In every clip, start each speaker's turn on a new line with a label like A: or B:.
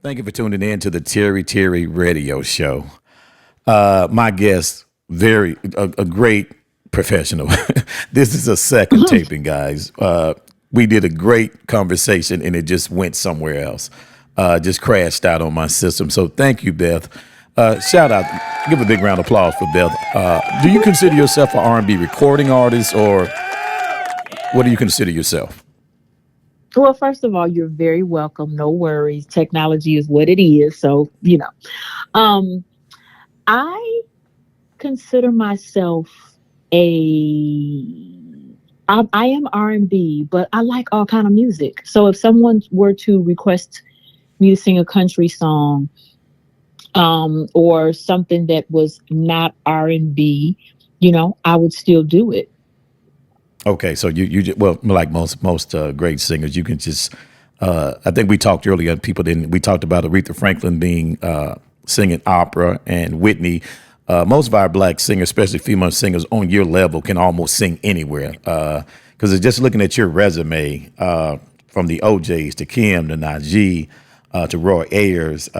A: Thank you for tuning in to the Terry Radio Show. My guest, a great professional. This is a second taping, guys. We did a great conversation, and it just went somewhere else. Just crashed out on my system. So thank you, Beth. Shout out, give a big round of applause for Beth. Do you consider yourself an R&B recording artist, or what do you consider yourself?
B: Well, first of all, you're very welcome. No worries. Technology is what it is. So, um, I consider myself a I am R&B, but I like all kind of music. So if someone were to request me to sing a country song, or something that was not R&B, I would still do it.
A: Okay, so well, like most great singers, you can just. I think we talked earlier. People didn't. We talked about Aretha Franklin being singing opera, and Whitney. Most of our black singers, especially female singers on your level, can almost sing anywhere. Because it's just looking at your resume, from the OJs to Kim to Najee, to Roy Ayers,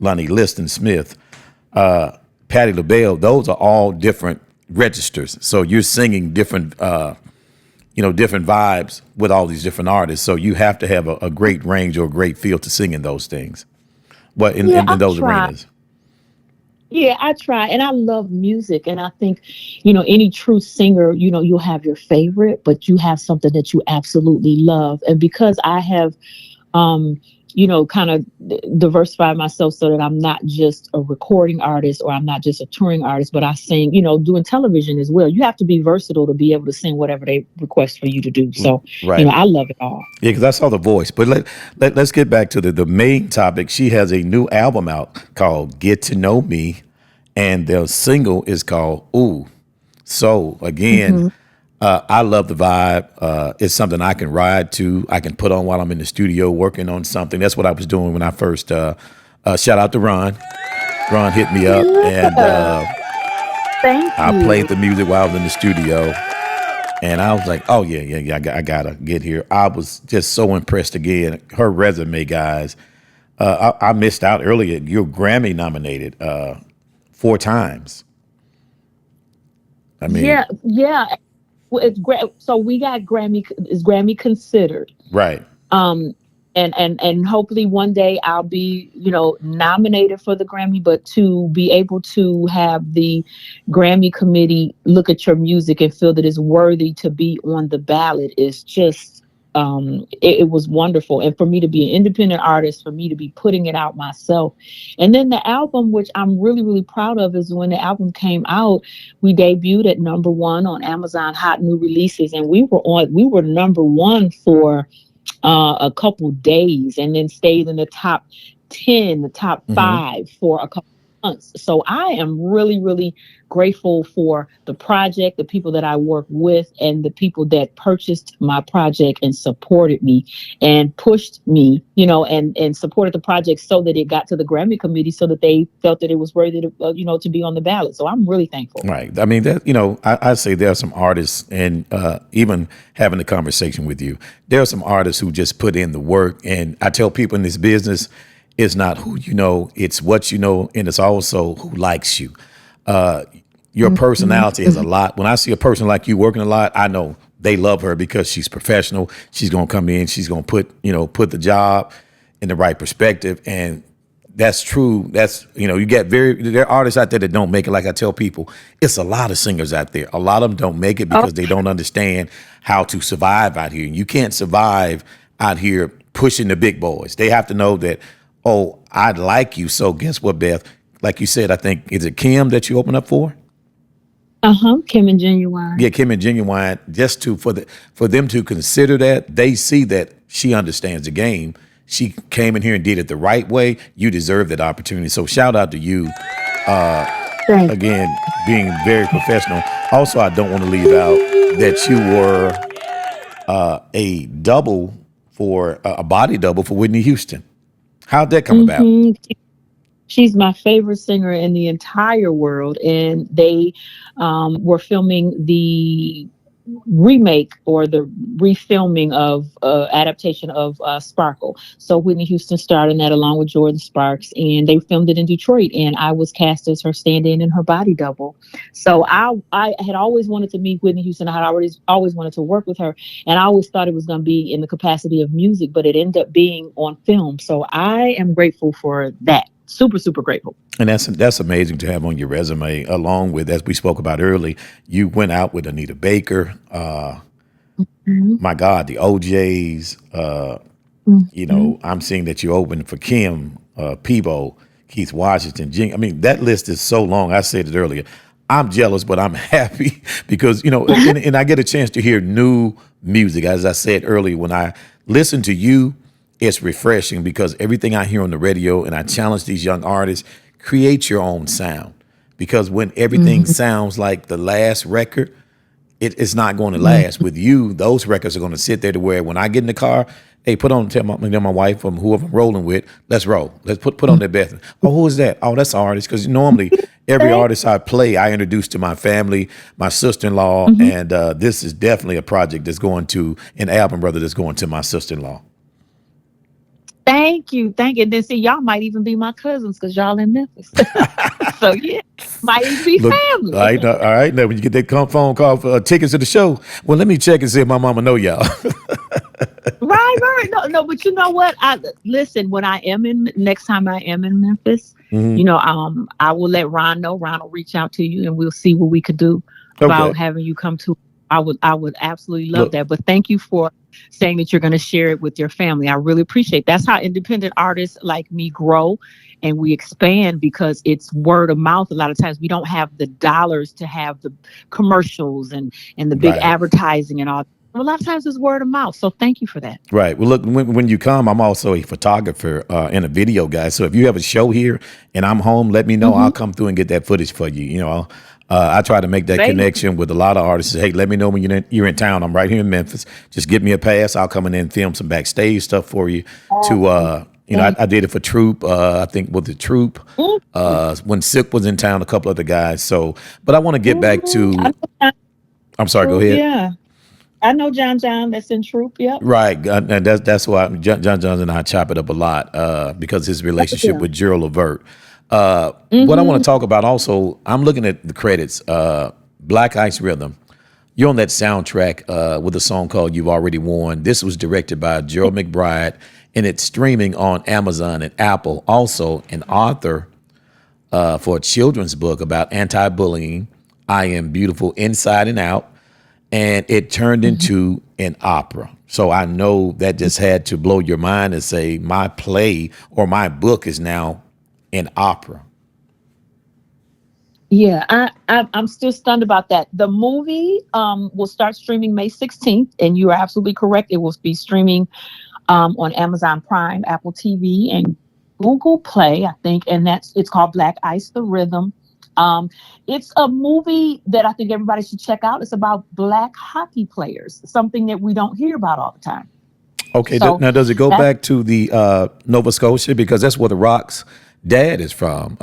A: Lonnie Liston Smith, Patti LaBelle. Those are all different registers. So you're singing different. Different vibes with all these different artists. So you have to have a great range or a great feel to sing in those things. What
B: Yeah,
A: in
B: I
A: those
B: try.
A: arenas?
B: Yeah, I try. And I love music. And I think, any true singer, you'll have your favorite, but you have something that you absolutely love. And because I have, um, kind of diversified myself so that I'm not just a recording artist or I'm not just a touring artist, but I sing, doing television as well. You have to be versatile to be able to sing whatever they request for you to do. So,
A: Right.
B: I love it all.
A: Yeah, because I saw The Voice. But let's get back to the main topic. She has a new album out called Get to Know Me, and the single is called Ooh. So again,
B: Hmm.
A: I love the vibe. It's something I can ride to. I can put on while I'm in the studio working on something. That's what I was doing when I first. Shout out to Ron. Ron hit me up, and
B: Yeah, thank
A: I played
B: you.
A: the music while I was in the studio. And I was like, oh, yeah, I gotta get here. I was just so impressed again. Her resume, guys. I missed out earlier. You're Grammy nominated 4 times. I mean,
B: Yeah, yeah. Well, so we got Grammy. Is Grammy considered?
A: right.
B: Um, and hopefully one day I'll be, nominated for the Grammy. But to be able to have the Grammy committee look at your music and feel that it's worthy to be on the ballot is just. It was wonderful, and for me to be an independent artist, for me to be putting it out myself, and then the album, which I'm really really proud of, is when the album came out, we debuted at number one on Amazon Hot New Releases, and we were number one for a couple days, and then stayed in the top 10, the top
A: Hmm.
B: five for a couple months. So I am really, really grateful for the project, the people that I work with, and the people that purchased my project and supported me and pushed me, and supported the project so that it got to the Grammy committee so that they felt that it was worthy to, to be on the ballot. So I'm really thankful.
A: Right. I mean, I say there are some artists, and even having a conversation with you, there are some artists who just put in the work. And I tell people in this business, it's not who you know, it's what you know, and it's also who likes you. Uh, your
B: Mhm.
A: personality is a lot. When I see a person like you working a lot, I know they love her because she's professional. She's gonna come in, she's gonna put the job in the right perspective, and that's true. That's you get there are artists out there that don't make it. Like I tell people, it's a lot of singers out there. A lot of them don't make it
B: Oh,
A: because they don't understand how to survive out here. You can't survive out here pushing the big boys. They have to know that, oh, I like you. So guess what, Beth? Like you said, I think is it Kim that you open up for?
B: uh-huh. Kim and Genuine.
A: Yeah, Kim and Genuine, just to for them to consider that, they see that she understands the game. She came in here and did it the right way. You deserve that opportunity. So shout out to you
B: Thank
A: again, being very professional. Also, I don't want to leave out that you were a double for a body double for Whitney Houston. How'd that come
B: you.
A: about?
B: She's my favorite singer in the entire world, and they were filming the remake or the refilming of adaptation of Sparkle. So Whitney Houston starred in that along with Jordan Sparks, and they filmed it in Detroit. And I was cast as her stand-in and her body double. So I had always wanted to meet Whitney Houston. I had always wanted to work with her, and I always thought it was going to be in the capacity of music, but it ended up being on film. So I am grateful for that. Super, super grateful.
A: And that's amazing to have on your resume, along with, as we spoke about early, you went out with Anita Baker.
B: Mhm.
A: My God, the OJs.
B: Mhm.
A: I'm seeing that you opened for Kim, Peebo, Keith Washington. I mean, that list is so long. I said it earlier. I'm jealous, but I'm happy because, and I get a chance to hear new music. As I said earlier, when I listen to you, it's refreshing because everything I hear on the radio, and I challenge these young artists, create your own sound. Because when everything
B: Mhm.
A: sounds like the last record, it's not going to last.
B: Mhm.
A: With you, those records are going to sit there to where when I get in the car, hey, put on, tell my wife or whoever I'm rolling with, let's roll. Let's put on that Beth. Oh, who is that? Oh, that's the artist. Because normally every
B: Thank
A: artist I play, I introduce to my family, my sister-in-law,
B: you.
A: and this is definitely a project that's going to an album, brother, that's going to my sister-in-law.
B: Thank you. Thank you. And then see, y'all might even be my cousins because y'all in Memphis. So yeah, might even be
A: Look,
B: family.
A: all right. Now, when you get that phone call for tickets to the show, well, let me check and see if my mama know y'all.
B: Right, right. No, no, but you know what? I listen, when I am in next time I am in Memphis, I will let Ron know. Ron will reach out to you and we'll see what we could do about
A: Okay.
B: having you come to. I would absolutely love
A: Look,
B: that. But thank you for saying that you're going to share it with your family. I really appreciate. That's how independent artists like me grow and we expand because it's word of mouth. A lot of times we don't have the dollars to have the commercials and the big
A: right.
B: advertising and all. A lot of times it's word of mouth. So thank you for that.
A: Right. Well, look, when you come, I'm also a photographer and a video guy. So if you have a show here and I'm home, let me know. I'll
B: Mhm.
A: come through and get that footage for you. I try to make that
B: Baby.
A: connection with a lot of artists. Hey, let me know when you're in town. I'm right here in Memphis. Just give me a pass. I'll come in and film some backstage stuff for you. To
B: Awesome.
A: I,
B: Thank
A: I did it for Troop. I think with the Troop.
B: you.
A: When Silk was in town, a couple other guys. So, but I want to get back
B: I
A: to.
B: know John
A: I'm sorry. Go
B: Troop,
A: ahead.
B: yeah. I know John that's in Troop, yep.
A: Right, and that's why John Jones and I chop it up a lot because his relationship
B: Yeah.
A: with Gerald Levert. What I want
B: Hmm.
A: to talk about also, I'm looking at the credits. Black Ice Rhythm. You're on that soundtrack with a song called "You've Already Won." This was directed by Gerald McBride, and it's streaming on Amazon and Apple. Also, an author for a children's book about anti-bullying. I Am Beautiful Inside and Out, and it turned
B: Hmm.
A: into an opera. So I know that just had to blow your mind and say my play or my book is now an opera.
B: Yeah, I'm still stunned about that. The movie will start streaming May 16th, and you are absolutely correct. It will be streaming on Amazon Prime, Apple TV, and Google Play, I think. And it's called Black Ice the Rhythm. Um, it's a movie that I think everybody should check out. It's about black hockey players, something that we don't hear about all the time.
A: Okay,
B: So
A: now does it go
B: that's
A: back to the Nova Scotia because that's where the Rock's dad is from?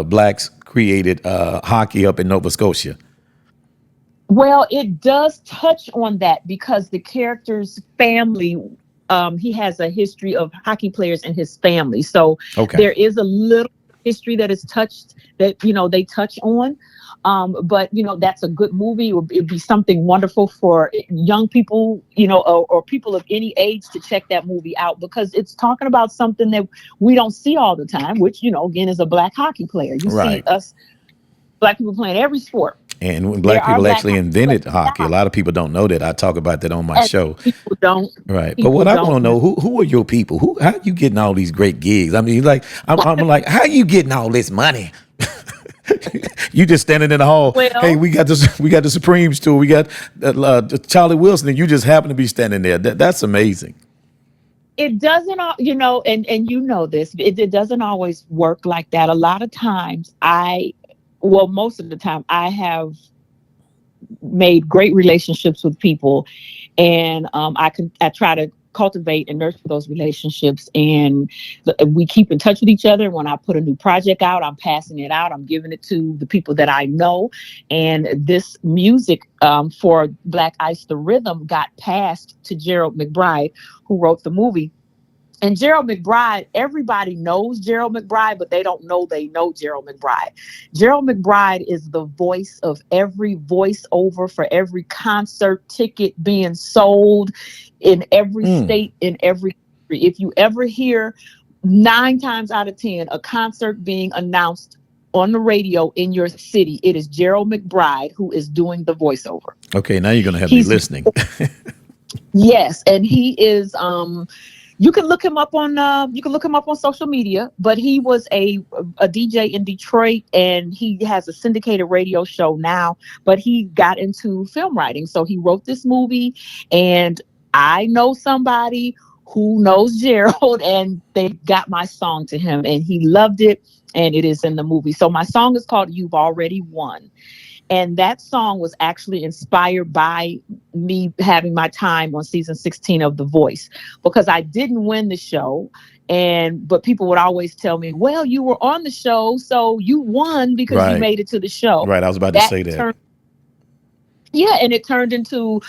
A: Blacks created hockey up in Nova Scotia.
B: well, it does touch on that because the character's family, he has a history of hockey players in his family. So
A: Okay.
B: there is a little history that is touched that, they touch on. But that's a good movie. It would be something wonderful for young people, or people of any age to check that movie out because it's talking about something that we don't see all the time, which, again, is a black hockey player. You see
A: Right.
B: us black people playing every sport.
A: And when
B: There
A: black
B: are
A: people
B: black
A: actually
B: hockey players
A: invented hockey, a
B: now.
A: lot of people don't know that. I talk about that on my
B: And
A: show.
B: people don't
A: Right. But
B: people
A: what I want
B: don't
A: to know, who are your people? How you getting all these great gigs? I mean, like I'm like, how you getting all this money? You just standing in the hall. Hey,
B: well,
A: we got the Supremes tour. We got Charlie Wilson, and you just happen to be standing there. That's amazing.
B: it doesn't and this, it doesn't always work like that. A lot of times most of the time I have made great relationships with people, and I try to cultivate and nurture those relationships, and we keep in touch with each other. When I put a new project out, I'm passing it out. I'm giving it to the people that I know. And this music for Black Ice the Rhythm got passed to Gerald McBride, who wrote the movie. And Gerald McBride, everybody knows Gerald McBride, but they don't know they know Gerald McBride. Gerald McBride is the voice of every voiceover for every concert ticket being sold in every state, in every country. If you ever hear 9 times out of 10 a concert being announced on the radio in your city, it is Gerald McBride who is doing the voiceover.
A: Okay, now you're gonna have me
B: He's
A: listening.
B: Yes, and he is you can look him up on social media, but he was a DJ in Detroit, and he has a syndicated radio show now, but he got into film writing. So he wrote this movie, and I know somebody who knows Gerald, and they got my song to him, and he loved it, and it is in the movie. So my song is called You've Already Won. And that song was actually inspired by me having my time on season 16 of The Voice, because I didn't win the show. But people would always tell me, well, you were on the show, so you won because you
A: Right.
B: made it to the show.
A: Right. I was about to say that.
B: Yeah, and it turned into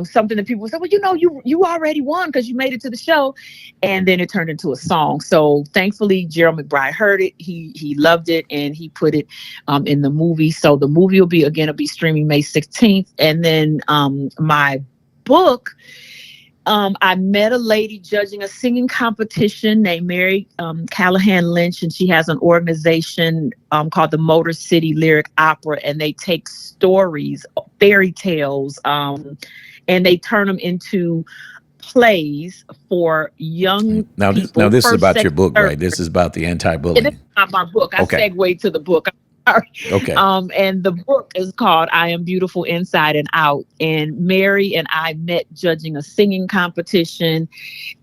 B: something that people would say, well, you already won because you made it to the show. And then it turned into a song. So thankfully, Gerald McBride heard it. He loved it, and he put it in the movie. So the movie will be streaming May 16th. And then my book, I met a lady judging a singing competition named Mary Callahan Lynch, and she has an organization called the Motor City Lyric Opera, and they take stories, fairy tales, and they turn them into plays for young people.
A: Now this is about your book, right? This is about the anti-bullying.
B: This is not my book. I segued to the book.
A: Okay.
B: And the book is called I Am Beautiful Inside and Out. And Mary and I met judging a singing competition.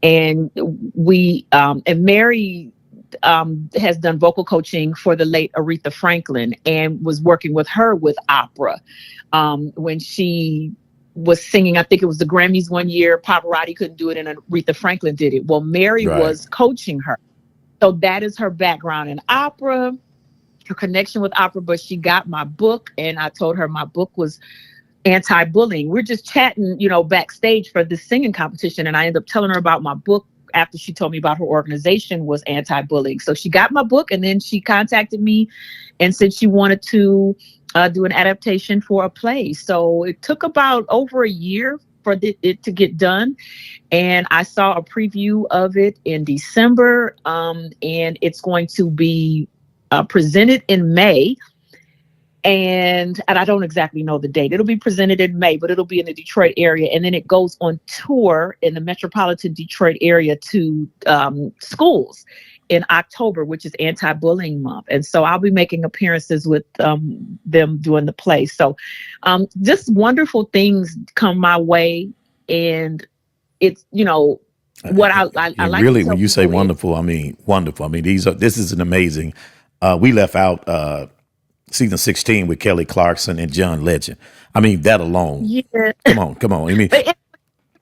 B: And Mary has done vocal coaching for the late Aretha Franklin, and was working with her with opera when she was singing. I think it was the Grammys one year. Pavarotti couldn't do it, and Aretha Franklin did it. Well, Mary was coaching her. So that is her background in opera, her connection with opera. But she got my book, and I told her my book was anti-bullying. We're just chatting, backstage for this singing competition. And I ended up telling her about my book after she told me about her organization was anti-bullying. So she got my book, and then she contacted me and said she wanted to do an adaptation for a play. So it took about over a year for it to get done. And I saw a preview of it in December, and it's going to be presented in May. And I don't exactly know the date. It'll be presented in May, but it'll be in the Detroit area. And then it goes on tour in the metropolitan Detroit area to schools in October, which is anti-bullying month. And so I'll be making appearances with them doing the play. So just wonderful things come my way. And it's, what I like.
A: Really, when you say wonderful, I mean wonderful. I mean, this is an amazing. We left out season 16 with Kelly Clarkson and John Legend. I mean, that alone.
B: Yeah.
A: Come on. I mean,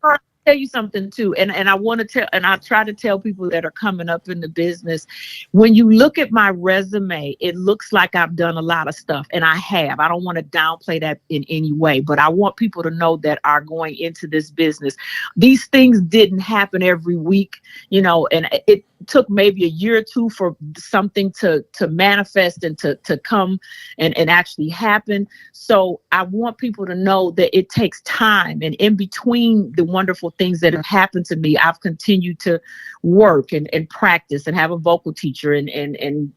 B: I'll tell you something too, and I want to tell, and I try to tell people that are coming up in the business, when you look at my resume, it looks like I've done a lot of stuff, and I have. I don't want to downplay that in any way, but I want people to know that are going into this business, these things didn't happen every week, and it took maybe a year or two for something to manifest and to come and actually happen. So I want people to know that it takes time. And in between the wonderful things that have happened to me, I've continued to work and practice and have a vocal teacher and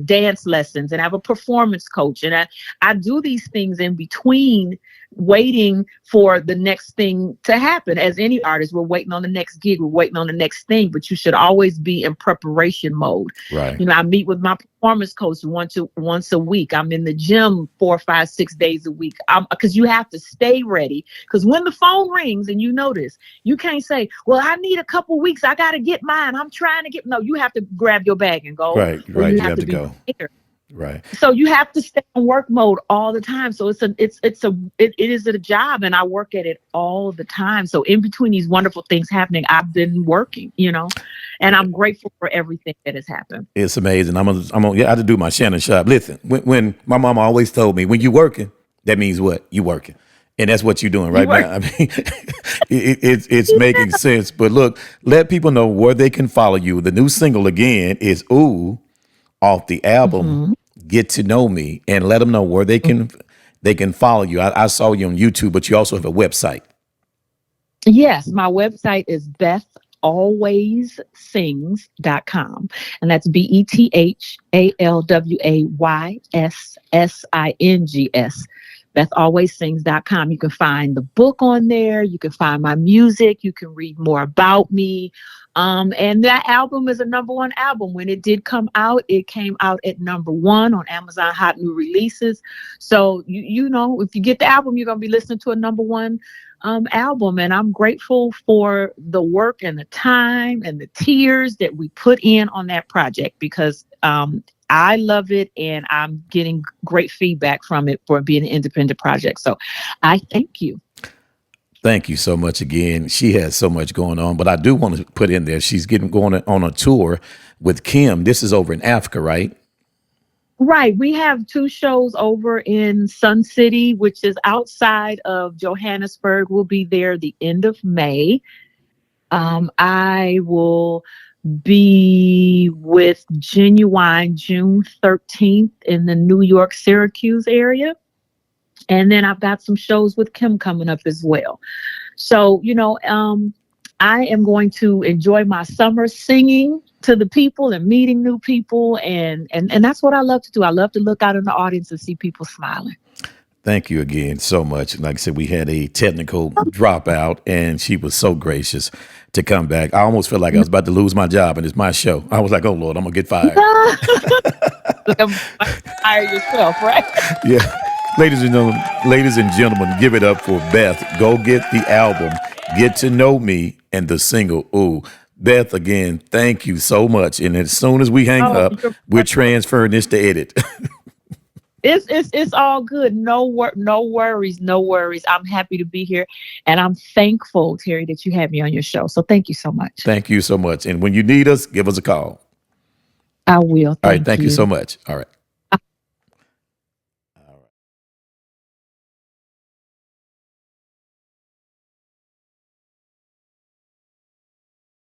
B: dance lessons and have a performance coach. And I do these things in between, waiting for the next thing to happen. As any artist, we're waiting on the next gig, we're waiting on the next thing, but you should always be in preparation mode.
A: Right.
B: I meet with my performance coach once a week. I'm in the gym 4, 5, 6 days a week. Because you have to stay ready. Because when the phone rings, and you know this, you can't say, well, I need a couple weeks, I got to get mine, I'm trying to get. No, you have to grab your bag and go.
A: Right. You have to go.
B: Prepared.
A: Right.
B: So you have to stay in work mode all the time. So it is a job, and I work at it all the time. So in between these wonderful things happening, I've been working, and I'm grateful for everything that has happened.
A: It's amazing. Yeah, I have to do my Shannon Sharp. Listen, when my mama always told me, when you working, that means what? You working. And that's what you're doing
B: You
A: right
B: work.
A: now. I mean, it's making sense. But look, let people know where they can follow you. The new single again is "Ooh" off the album
B: Mhm.
A: "Get to Know Me," and let them know where they can follow you. I saw you on YouTube, but you also have a website.
B: Yes, my website is bethalwaysings.com. And that's BethalwaysSings. BethAlwaysSings.com. You can find the book on there. You can find my music. You can read more about me. And that album is a number one album. When it did come out, it came out at number one on Amazon Hot New Releases. So, if you get the album, you're going to be listening to a number one album. And I'm grateful for the work and the time and the tears that we put in on that project, because I love it and I'm getting great feedback from it for being an independent project. So I thank you.
A: Thank you so much again. She has so much going on, but I do want to put in there she's getting going on a tour with Kim. This is over in Africa, right?
B: Right. We have two shows over in Sun City, which is outside of Johannesburg. We'll be there the end of May. I will be with Genuine June 13th in the New York, Syracuse area. And then I've got some shows with Kim coming up as well. So, I am going to enjoy my summer singing to the people and meeting new people. And that's what I love to do. I love to look out in the audience and see people smiling.
A: Thank you again so much. Like I said, we had a technical dropout, and she was so gracious to come back. I almost felt like I was about to lose my job, and it's my show. I was like, "Oh Lord, I'm gonna get fired."
B: Look, I'm fire yourself, right?
A: Yeah, ladies and gentlemen, give it up for Beth. Go get the album, "Get to Know Me," and the single "Ooh." Beth, again, thank you so much. And as soon as we hang
B: Oh,
A: up, we're transferring this to edit.
B: it's all good. No worries, no worries. I'm happy to be here, and I'm thankful, Terry, that you had me on your show. So thank you so much.
A: Thank you so much. And when you need us, give us a call.
B: I will.
A: All right.
B: Thank
A: Thank you so
B: you.
A: much. All right.